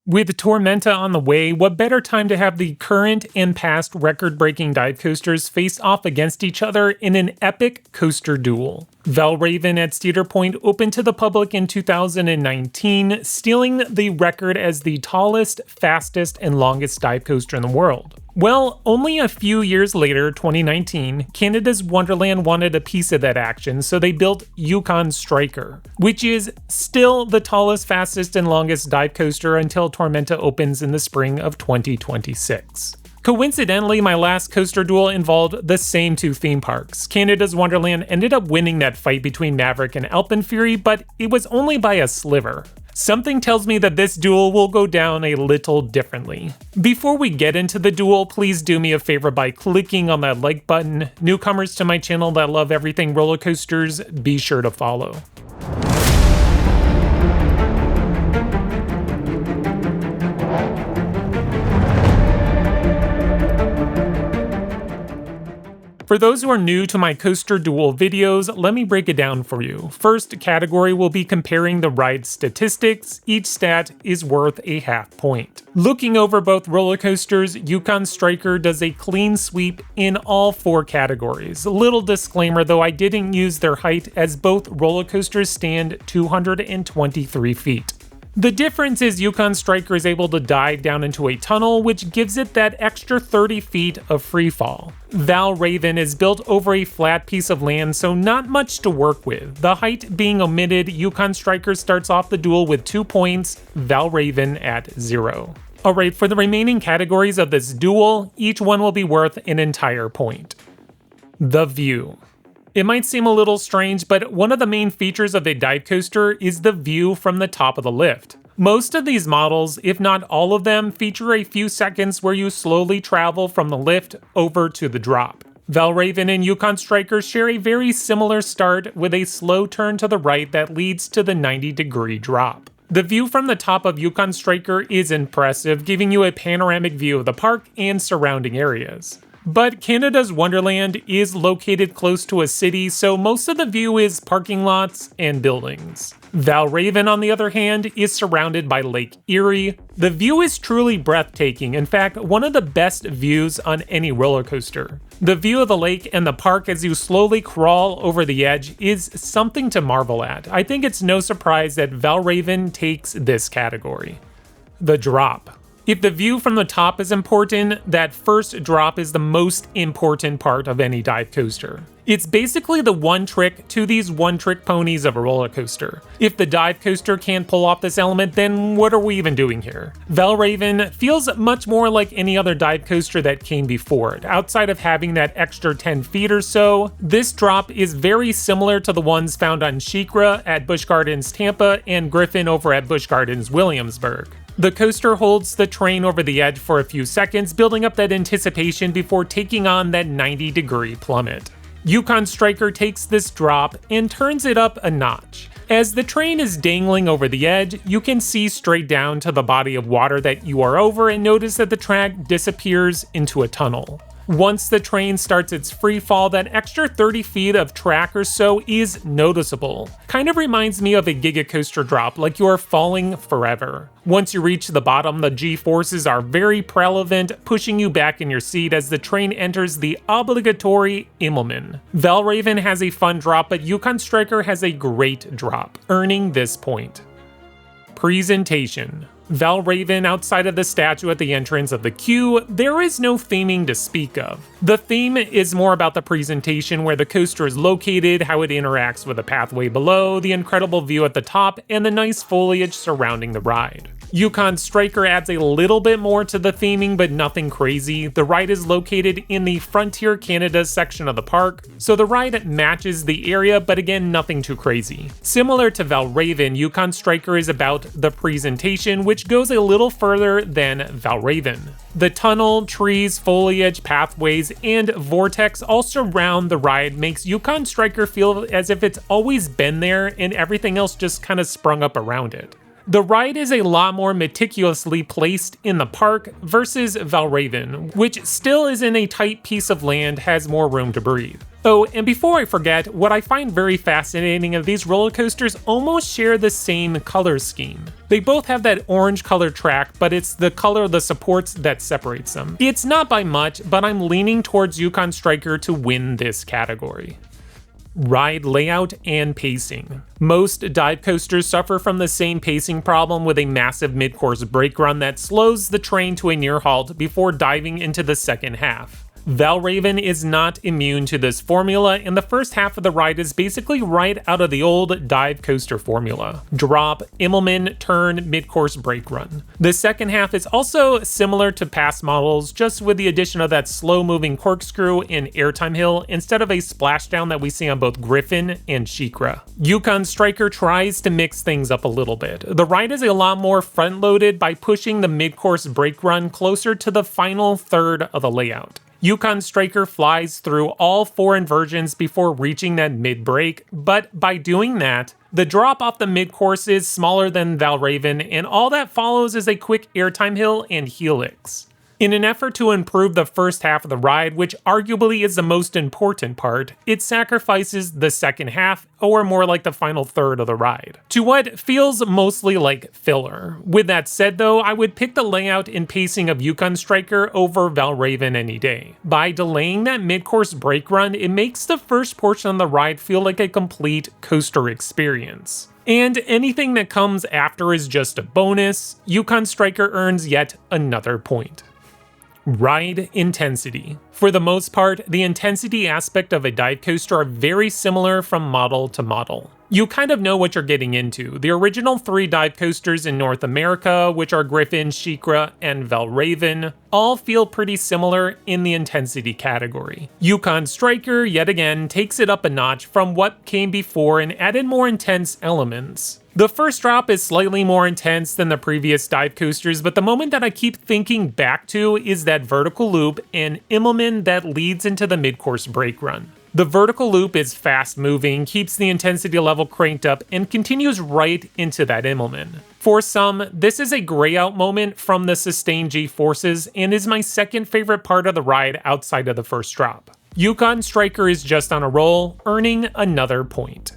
With Tormenta on the way, what better time to have the current and past record-breaking dive coasters face off against each other in an epic coaster duel. Valravn at Cedar Point opened to the public in 2019, stealing the record as the tallest, fastest, and longest dive coaster in the world. Well, only a few years later, 2019, Canada's Wonderland wanted a piece of that action, so they built Yukon Striker, which is still the tallest, fastest, and longest dive coaster until Tormenta opens in the spring of 2026. Coincidentally, my last coaster duel involved the same two theme parks. Canada's Wonderland ended up winning that fight between Maverick and Alpenfury, but it was only by a sliver. Something tells me that this duel will go down a little differently. Before we get into the duel, please do me a favor by clicking on that like button. Newcomers to my channel that love everything roller coasters, be sure to follow. For those who are new to my coaster duel videos, let me break it down for you. First category will be comparing the ride statistics. Each stat is worth a half point. Looking over both roller coasters, Yukon Striker does a clean sweep in all four categories. Little disclaimer though, I didn't use their height as both roller coasters stand 223 feet. The difference is Yukon Striker is able to dive down into a tunnel, which gives it that extra 30 feet of freefall. Valravn is built over a flat piece of land, so not much to work with. The height being omitted, Yukon Striker starts off the duel with 2 points, Valravn at 0. Alright, for the remaining categories of this duel, each one will be worth an entire point. The view. It might seem a little strange, but one of the main features of a dive coaster is the view from the top of the lift. Most of these models, if not all of them, feature a few seconds where you slowly travel from the lift over to the drop. Valravn and Yukon Striker share a very similar start with a slow turn to the right that leads to the 90-degree drop. The view from the top of Yukon Striker is impressive, giving you a panoramic view of the park and surrounding areas. But Canada's Wonderland is located close to a city, so most of the view is parking lots and buildings. Valravn, on the other hand, is surrounded by Lake Erie. The view is truly breathtaking, in fact, one of the best views on any roller coaster. The view of the lake and the park as you slowly crawl over the edge is something to marvel at. I think it's no surprise that Valravn takes this category. The drop. If the view from the top is important, that first drop is the most important part of any dive coaster. It's basically the one trick to these one-trick ponies of a roller coaster. If the dive coaster can't pull off this element, then what are we even doing here? Valravn feels much more like any other dive coaster that came before it. Outside of having that extra 10 feet or so, this drop is very similar to the ones found on SheiKra at Busch Gardens Tampa and Griffin over at Busch Gardens Williamsburg. The coaster holds the train over the edge for a few seconds, building up that anticipation before taking on that 90-degree plummet. Yukon Striker takes this drop and turns it up a notch. As the train is dangling over the edge, you can see straight down to the body of water that you are over and notice that the track disappears into a tunnel. Once the train starts its free fall, that extra 30 feet of track or so is noticeable. Kind of reminds me of a Giga Coaster drop, like you are falling forever. Once you reach the bottom, the G-forces are very prevalent, pushing you back in your seat as the train enters the obligatory Immelman. Valravn has a fun drop, but Yukon Striker has a great drop, earning this point. Presentation. Valravn, outside of the statue at the entrance of the queue, there is no theming to speak of. The theme is more about the presentation, where the coaster is located, how it interacts with the pathway below, the incredible view at the top, and the nice foliage surrounding the ride. Yukon Striker adds a little bit more to the theming, but nothing crazy. The ride is located in the Frontier Canada section of the park, so the ride matches the area, but again, nothing too crazy. Similar to Valravn, Yukon Striker is about the presentation, which goes a little further than Valravn. The tunnel, trees, foliage, pathways, and vortex all surround the ride makes Yukon Striker feel as if it's always been there and everything else just kind of sprung up around it. The ride is a lot more meticulously placed in the park versus Valravn, which still is in a tight piece of land, has more room to breathe. Oh, and before I forget, what I find very fascinating of these roller coasters almost share the same color scheme. They both have that orange color track, but it's the color of the supports that separates them. It's not by much, but I'm leaning towards Yukon Striker to win this category. Ride layout and pacing. Most dive coasters suffer from the same pacing problem with a massive mid-course brake run that slows the train to a near halt before diving into the second half. Valravn is not immune to this formula, and the first half of the ride is basically right out of the old dive coaster formula. Drop, Immelman, turn, mid-course brake run. The second half is also similar to past models, just with the addition of that slow-moving corkscrew and airtime hill instead of a splashdown that we see on both Griffin and SheiKra. Yukon Striker tries to mix things up a little bit. The ride is a lot more front-loaded by pushing the mid-course brake run closer to the final third of the layout. Yukon Striker flies through all 4 inversions before reaching that mid-break, but by doing that, the drop off the mid-course is smaller than Valravn, and all that follows is a quick airtime hill and helix. In an effort to improve the first half of the ride, which arguably is the most important part, it sacrifices the second half, or more like the final third of the ride, to what feels mostly like filler. With that said though, I would pick the layout and pacing of Yukon Striker over Valravn any day. By delaying that mid-course brake run, it makes the first portion of the ride feel like a complete coaster experience. And anything that comes after is just a bonus. Yukon Striker earns yet another point. Ride intensity. For the most part, the intensity aspect of a dive coaster are very similar from model to model. You kind of know what you're getting into. The original 3 dive coasters in North America, which are Griffin, SheiKra, and Valravn, all feel pretty similar in the intensity category. Yukon Striker, yet again, takes it up a notch from what came before and added more intense elements. The first drop is slightly more intense than the previous dive coasters, but the moment that I keep thinking back to is that vertical loop and Immelman that leads into the mid-course brake run. The vertical loop is fast moving, keeps the intensity level cranked up, and continues right into that Immelman. For some, this is a gray out moment from the sustained G-forces and is my second favorite part of the ride outside of the first drop. Yukon Striker is just on a roll, earning another point.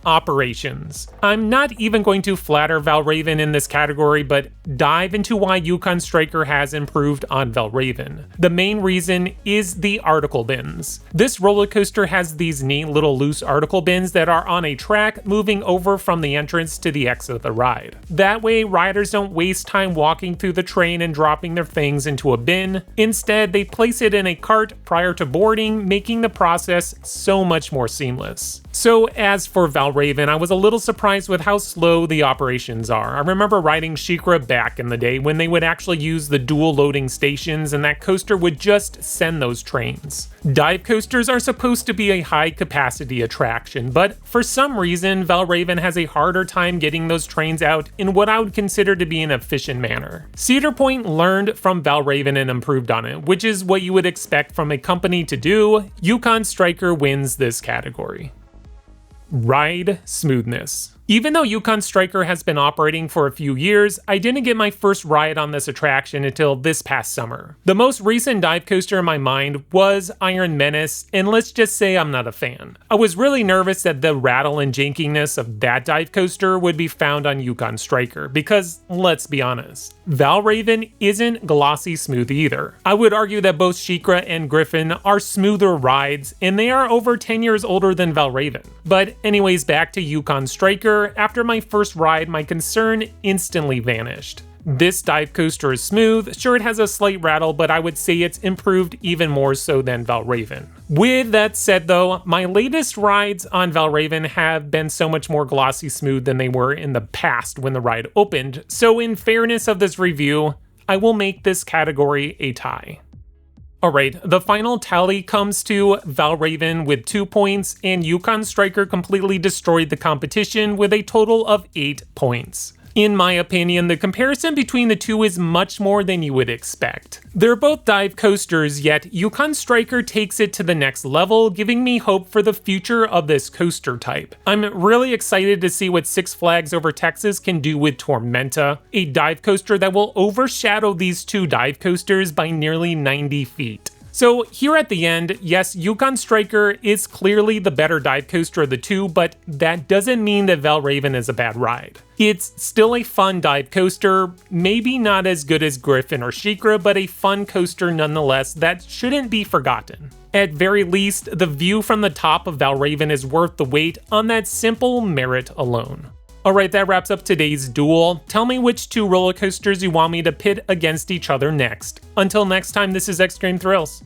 Operations. I'm not even going to flatter Valravn in this category, but dive into why Yukon Striker has improved on Valravn. The main reason is the article bins. This roller coaster has these neat little loose article bins that are on a track moving over from the entrance to the exit of the ride. That way, riders don't waste time walking through the train and dropping their things into a bin. Instead, they place it in a cart prior to boarding, making the process so much more seamless. So as for Valravn, I was a little surprised with how slow the operations are. I remember riding SheiKra back in the day when they would actually use the dual loading stations and that coaster would just send those trains. Dive coasters are supposed to be a high capacity attraction, but for some reason Valravn has a harder time getting those trains out in what I would consider to be an efficient manner. Cedar Point learned from Valravn and improved on it, which is what you would expect from a company to do. Yukon Striker wins this category. Ride smoothness. Even though Yukon Striker has been operating for a few years, I didn't get my first ride on this attraction until this past summer. The most recent dive coaster in my mind was Iron Menace, and let's just say I'm not a fan. I was really nervous that the rattle and jankiness of that dive coaster would be found on Yukon Striker, because let's be honest, Valravn isn't glossy smooth either. I would argue that both SheiKra and Griffin are smoother rides, and they are over 10 years older than Valravn. But anyways, back to Yukon Striker. After my first ride, my concern instantly vanished. This dive coaster is smooth. Sure, it has a slight rattle, but I would say it's improved even more so than Valravn. With that said though, my latest rides on Valravn have been so much more glossy smooth than they were in the past when the ride opened, so in fairness of this review, I will make this category a tie. Alright, the final tally comes to Valravn with 2 points, and Yukon Striker completely destroyed the competition with a total of 8 points. In my opinion, the comparison between the two is much more than you would expect. They're both dive coasters, yet Yukon Striker takes it to the next level, giving me hope for the future of this coaster type. I'm really excited to see what Six Flags Over Texas can do with Tormenta, a dive coaster that will overshadow these two dive coasters by nearly 90 feet. So here at the end, yes, Yukon Striker is clearly the better dive coaster of the two, but that doesn't mean that Valravn is a bad ride. It's still a fun dive coaster, maybe not as good as Griffin or Shikra, but a fun coaster nonetheless that shouldn't be forgotten. At very least, the view from the top of Valravn is worth the wait on that simple merit alone. Alright, that wraps up today's Duel. Tell me which two roller coasters you want me to pit against each other next. Until next time, this is Extreme Thrills.